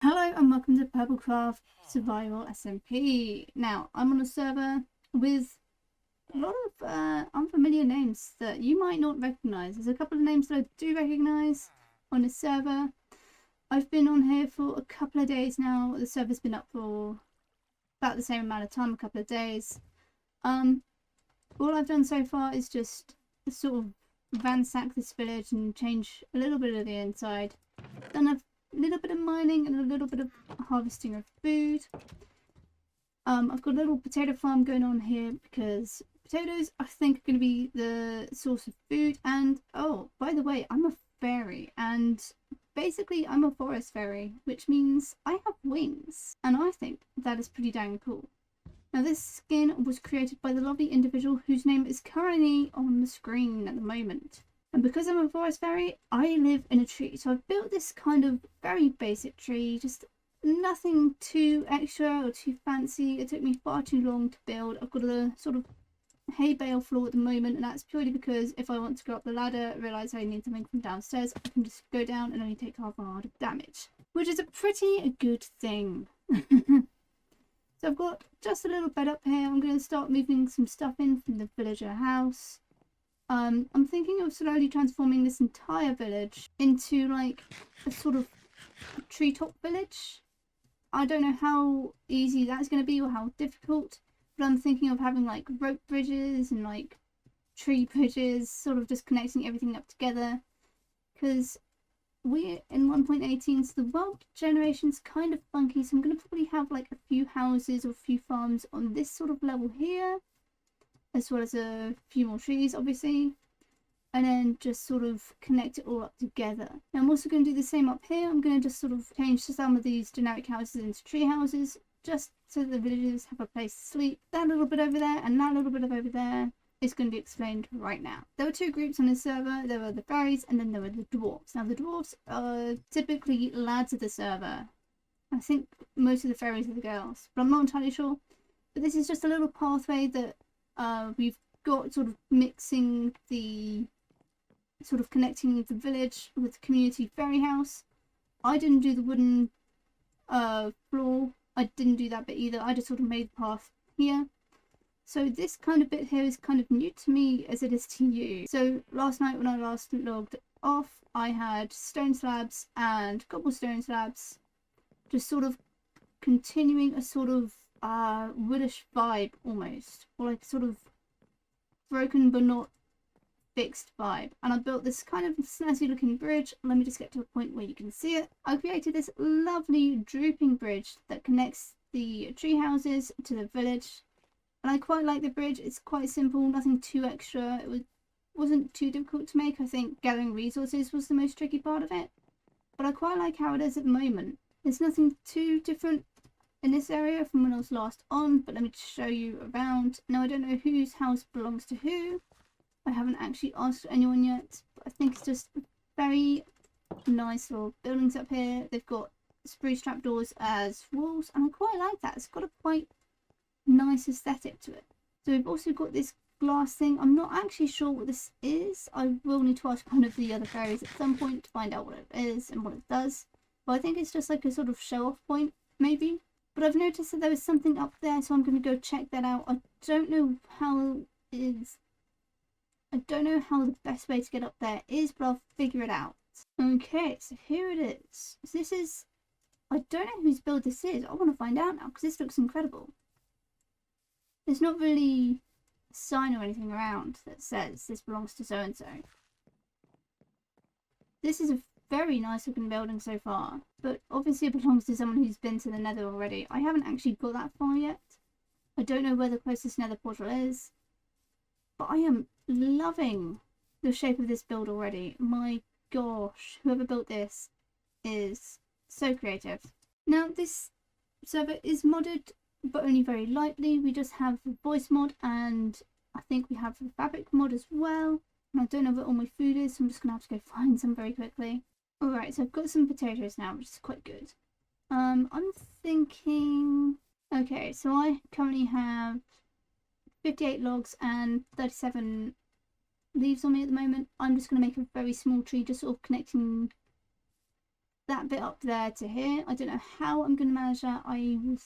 Hello and welcome to Purplecraft Survival SMP. Now, I'm on a server with a lot of unfamiliar names that you might not recognise. There's a couple of names that I do recognise on this server. I've been on here for a couple of days now. The server's been up for about the same amount of time, a couple of days. All I've done so far is just sort of ransack this village and change a little bit of the inside. Then I've little bit of mining and a little bit of harvesting of food. I've got a little potato farm going on here because potatoes I think are going to be the source of food. And oh, by the way, I'm a fairy, and basically I'm a forest fairy, which means I have wings, and I think that is pretty dang cool. Now, this skin was created by the lovely individual whose name is currently on the screen at the moment. And because I'm a forest fairy, I live in a tree. So I've built this kind of very basic tree, just nothing too extra or too fancy. It took me far too long to build. I've got a sort of hay bale floor at the moment, and that's purely because if I want to go up the ladder, I realise I need something from downstairs, I can just go down and only take half a heart of damage, which is a pretty good thing. So I've got just a little bed up here. I'm going to start moving some stuff in from the villager house. I'm thinking of slowly transforming this entire village into like a sort of treetop village. I don't know how easy that's going to be or how difficult, but I'm thinking of having like rope bridges and like tree bridges, sort of just connecting everything up together, because we're in 1.18, so the world generation's kind of funky, so I'm going to probably have like a few houses or a few farms on this sort of level here, as well as a few more trees obviously, and then just sort of connect it all up together. Now I'm also going to do the same up here. I'm going to just sort of change some of these generic houses into tree houses, just so the villagers have a place to sleep. That little bit over there and that little bit of over there is going to be explained right now. There were two groups on this server. There were the fairies and then there were the dwarves. Now the dwarves are typically lads of the server. I think most of the fairies are the girls, but I'm not entirely sure. But this is just a little pathway that we've got, sort of mixing the sort of connecting the village with the community fairy house. I didn't do the wooden floor. I didn't do that bit either. I just sort of made the path here. So this kind of bit here is kind of new to me as it is to you. So last night when I last logged off, I had stone slabs and cobblestone slabs, just sort of continuing a sort of woodish vibe almost, or like sort of broken but not fixed vibe. And I built this kind of snazzy looking bridge. Let me just get to a point where you can see it. I created this lovely drooping bridge that connects the tree houses to the village, and I quite like the bridge. It's quite simple, nothing too extra. It wasn't too difficult to make. I think gathering resources was the most tricky part of it, but I quite like how it is at the moment. There's nothing too different in this area from when I was last on, but let me just show you around. Now I don't know whose house belongs to who. I haven't actually asked anyone yet, but I think it's just very nice little buildings up here. They've got spruce trapdoors as walls, and I quite like that. It's got a quite nice aesthetic to it. So we've also got this glass thing. I'm not actually sure what this is. I will need to ask one of the other fairies at some point to find out what it is and what it does. But I think it's just like a sort of show off point, maybe. But I've noticed that there was something up there, so I'm going to go check that out. I don't know how the best way to get up there is, but I'll figure it out. Okay, so here it is. This is, I don't know whose build this is. I want to find out now because this looks incredible. There's not really a sign or anything around that says this belongs to so and so. This is a very nice looking building so far, but obviously it belongs to someone who's been to the nether already. I haven't actually got that far yet. I don't know where the closest nether portal is, but I am loving the shape of this build already. My gosh, whoever built this is so creative. Now this server is modded, but only very lightly. We just have the voice mod, and I think we have the fabric mod as well. And I don't know where all my food is, so I'm just gonna have to go find some very quickly. Alright, so I've got some potatoes now, which is quite good. I'm thinking, okay, so I currently have 58 logs and 37 leaves on me at the moment. I'm just going to make a very small tree, just sort of connecting that bit up there to here. I don't know how I'm going to manage that. I will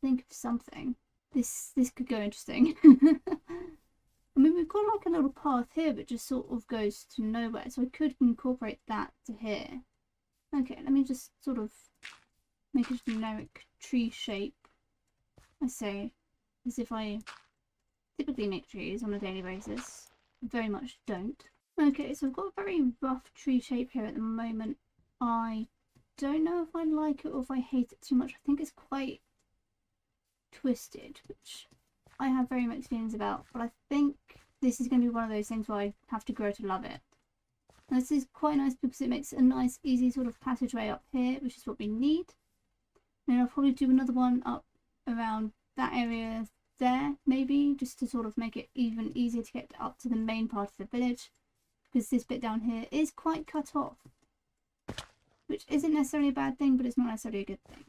think of something. This could go interesting. I mean, we've got like a little path here that just sort of goes to nowhere, so I could incorporate that to here. Okay, let me just sort of make a generic tree shape. I say, as if I typically make trees on a daily basis. Very much don't. Okay, so I've got a very rough tree shape here at the moment. I don't know if I like it or if I hate it too much. I think it's quite twisted, which I have very mixed feelings about, but I think this is going to be one of those things where I have to grow to love it. Now, this is quite nice because it makes a nice easy sort of passageway up here, which is what we need. And I'll probably do another one up around that area there, maybe, just to sort of make it even easier to get up to the main part of the village, because this bit down here is quite cut off, which isn't necessarily a bad thing, but it's not necessarily a good thing.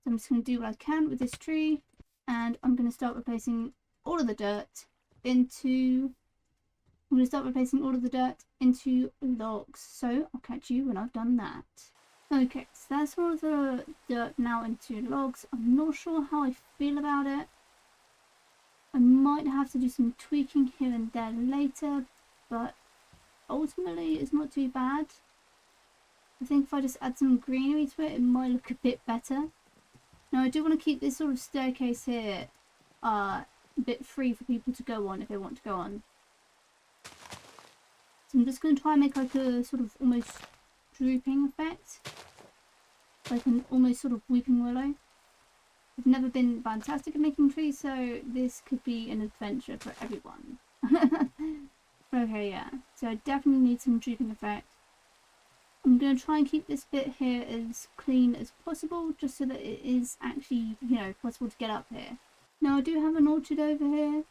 So I'm just going to do what I can with this tree, and I'm going to start replacing all of the dirt into logs. So I'll catch you when I've done that. Okay, so that's all of the dirt now into logs. I'm not sure how I feel about it. I might have to do some tweaking here and there later, but ultimately it's not too bad. I think if I just add some greenery to it, it might look a bit better. Now I do want to keep this sort of staircase here a bit free for people to go on if they want to go on. So I'm just going to try and make like a sort of almost drooping effect. Like an almost sort of weeping willow. I've never been fantastic at making trees, so this could be an adventure for everyone. Okay, yeah. So I definitely need some drooping effect. I'm going to try and keep this bit here as clean as possible, just so that it is actually, you know, possible to get up here. Now I do have an orchard over here,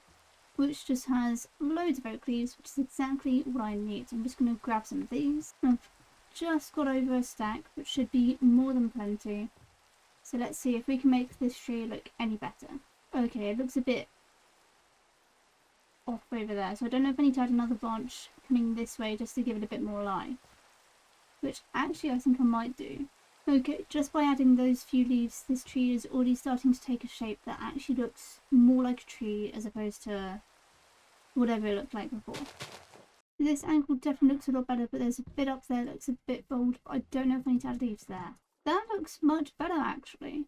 which just has loads of oak leaves, which is exactly what I need. So I'm just going to grab some of these. I've just got over a stack, which should be more than plenty. So let's see if we can make this tree look any better. Okay, it looks a bit off over there, so I don't know if I need to add another branch coming this way just to give it a bit more life. Which actually I think I might do. Okay, just by adding those few leaves, this tree is already starting to take a shape that actually looks more like a tree as opposed to whatever it looked like before. This angle definitely looks a lot better, but there's a bit up there that looks a bit bold, but I don't know if I need to add leaves there. That looks much better actually.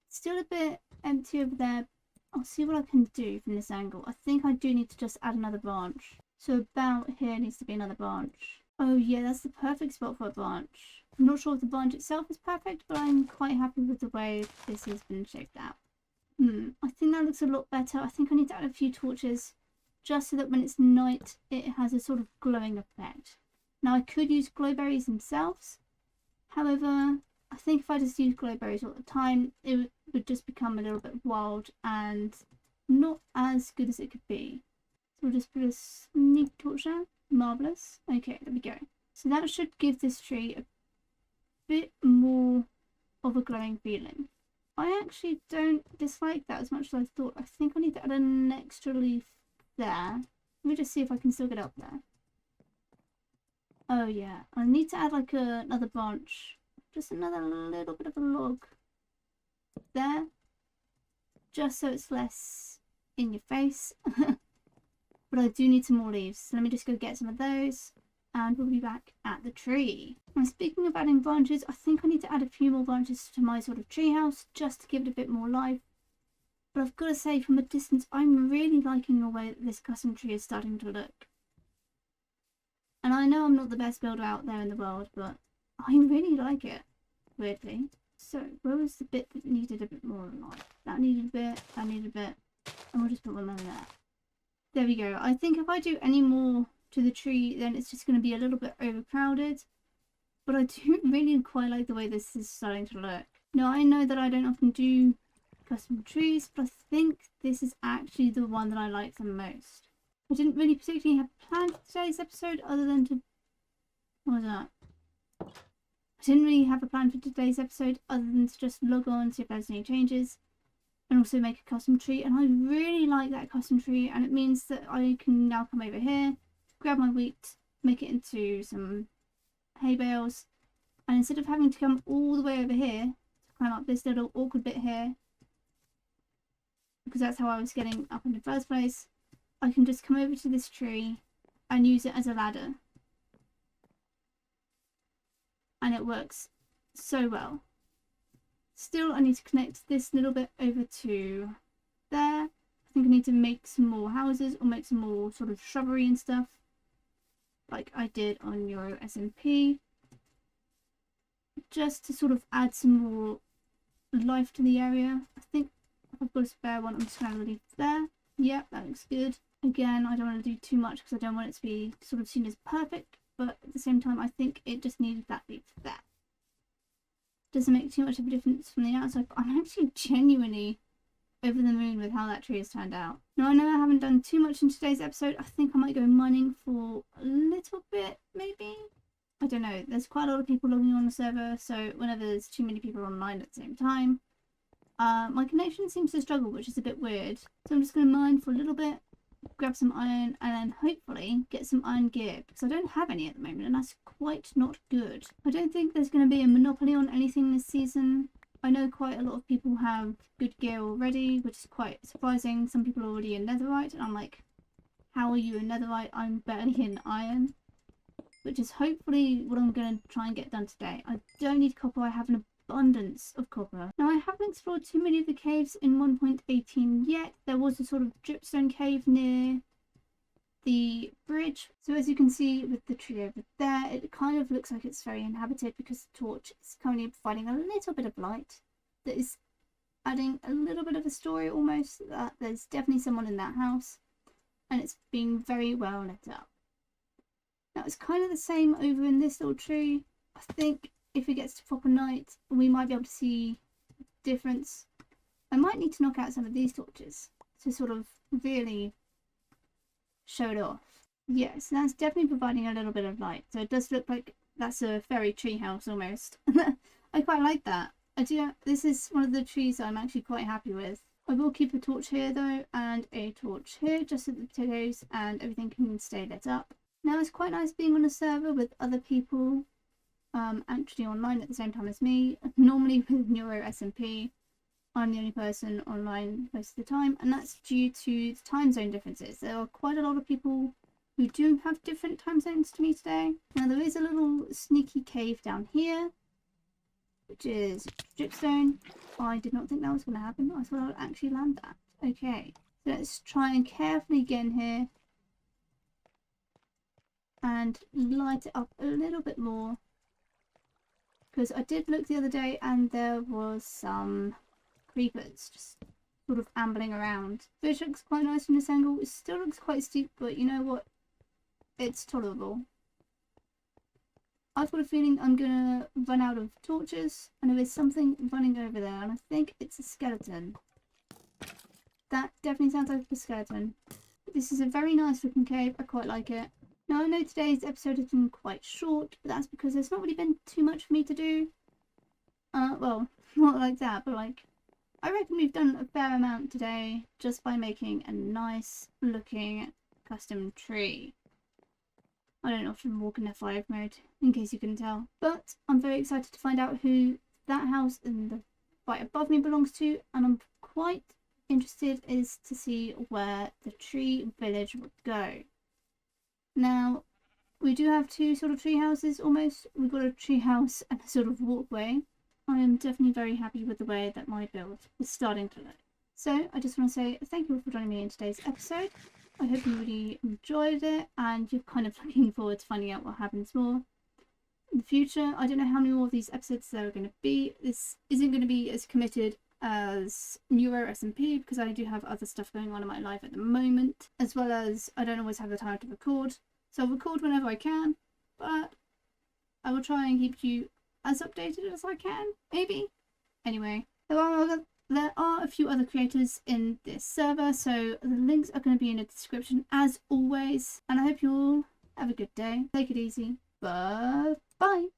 Still a bit empty over there. I'll see what I can do from this angle. I think I do need to just add another branch. So about here needs to be another branch. Oh yeah, that's the perfect spot for a branch. I'm not sure if the branch itself is perfect, but I'm quite happy with the way this has been shaped out. I think that looks a lot better. I think I need to add a few torches just so that when it's night it has a sort of glowing effect. Now I could use glowberries themselves. However, I think if I just use glowberries all the time, it would just become a little bit wild and not as good as it could be. So we'll just put a sneak torch there. Marvellous. Okay, there we go. So that should give this tree a bit more of a glowing feeling. I actually don't dislike that as much as I thought. I think I need to add an extra leaf there. Let me just see if I can still get up there. Oh yeah, I need to add like another branch. Just another little bit of a log there. Just so it's less in your face. But I do need some more leaves, so let me just go get some of those and we'll be back at the tree. And speaking of adding branches, I think I need to add a few more branches to my sort of treehouse just to give it a bit more life. But I've got to say, from a distance, I'm really liking the way that this custom tree is starting to look. And I know I'm not the best builder out there in the world, but I really like it, weirdly. So, where was the bit that needed a bit more life? That needed a bit, that needed a bit, and we'll just put one over there. There we go. I think if I do any more to the tree, then it's just going to be a little bit overcrowded. But I do really quite like the way this is starting to look. Now, I know that I don't often do custom trees, but I think this is actually the one that I like the most. I didn't really particularly have a plan for today's episode other than to... What was that? I didn't really have a plan for today's episode other than to just log on, see if there's any changes. And also make a custom tree, and I really like that custom tree, and it means that I can now come over here, grab my wheat, make it into some hay bales, And instead of having to come all the way over here to climb up this little awkward bit here, because that's how I was getting up in the first place, I can just come over to this tree and use it as a ladder. And it works so well. Still, I need to connect this little bit over to there. I think I need to make some more houses or make some more sort of shrubbery and stuff, like I did on Euro SMP, just to sort of add some more life to the area. I think if I've got a spare one, I'm just going to leave it there. Yep, that looks good. Again, I don't want to do too much because I don't want it to be sort of seen as perfect, but at the same time, I think it just needed that leaf there. Doesn't make too much of a difference from the outside, but I'm actually genuinely over the moon with how that tree has turned out. Now, I know I haven't done too much in today's episode. I think I might go mining for a little bit, maybe? I don't know. There's quite a lot of people logging on the server, so whenever there's too many people online at the same time, my connection seems to struggle, which is a bit weird. So I'm just going to mine for a little bit, grab some iron, and then hopefully get some iron gear, because I don't have any at the moment, and that's quite not good. I don't think there's going to be a monopoly on anything this season. I know quite a lot of people have good gear already, which is quite surprising. Some people are already in netherite, and I'm like, how are you in netherite? I'm barely in iron. Which is hopefully what I'm going to try and get done today. I don't need copper, I have an abundance of copper. Now, I haven't explored too many of the caves in 1.18 yet. There was a sort of dripstone cave near the bridge. So as you can see with the tree over there, it kind of looks like it's very inhabited because the torch is currently providing a little bit of light that is adding a little bit of a story almost, that there's definitely someone in that house and it's being very well lit up. Now it's kind of the same over in this little tree. I think if it gets to proper night, we might be able to see a difference. I might need to knock out some of these torches to sort of really show it off. Yes, that's definitely providing a little bit of light. So it does look like that's a fairy treehouse almost. I quite like that. This is one of the trees that I'm actually quite happy with. I will keep a torch here though, and a torch here just so the potatoes and everything can stay lit up. Now it's quite nice being on a server with other people actually online at the same time as me. Normally with Neuro SMP, I'm the only person online most of the time, and that's due to the time zone differences. There are quite a lot of people who do have different time zones to me today. Now there is a little sneaky cave down here, which is dripstone. I did not think that was going to happen. I thought I would actually land that. Okay, so let's try and carefully get in here and light it up a little bit more, because I did look the other day and there was some creepers just sort of ambling around, which looks quite nice from this angle. It still looks quite steep, but you know what, it's tolerable. I've got a feeling I'm gonna run out of torches, and there is something running over there, and I think it's a skeleton. That definitely sounds like a skeleton. This is a very nice looking cave. I quite like it. Now, I know today's episode has been quite short, but that's because there's not really been too much for me to do. Well, not like that, but like, I reckon we've done a fair amount today just by making a nice looking custom tree. I don't often walk in F5 mode, in case you couldn't tell. But I'm very excited to find out who that house in the right above me belongs to, and I'm quite interested as to see where the tree village would go. Now, we do have two sort of tree houses almost. We've got a tree house and a sort of walkway. I am definitely very happy with the way that my build is starting to look. So I just want to say thank you all for joining me in today's episode. I hope you really enjoyed it and you're kind of looking forward to finding out what happens more in the future. I don't know how many more of these episodes there are going to be. This isn't going to be as committed as Neuro SMP because I do have other stuff going on in my life at the moment, as well as I don't always have the time to record. So I'll record whenever I can, but I will try and keep you as updated as I can, maybe. Anyway, there are a few other creators in this server, so the links are going to be in the description as always. And I hope you all have a good day. Take it easy. Bye.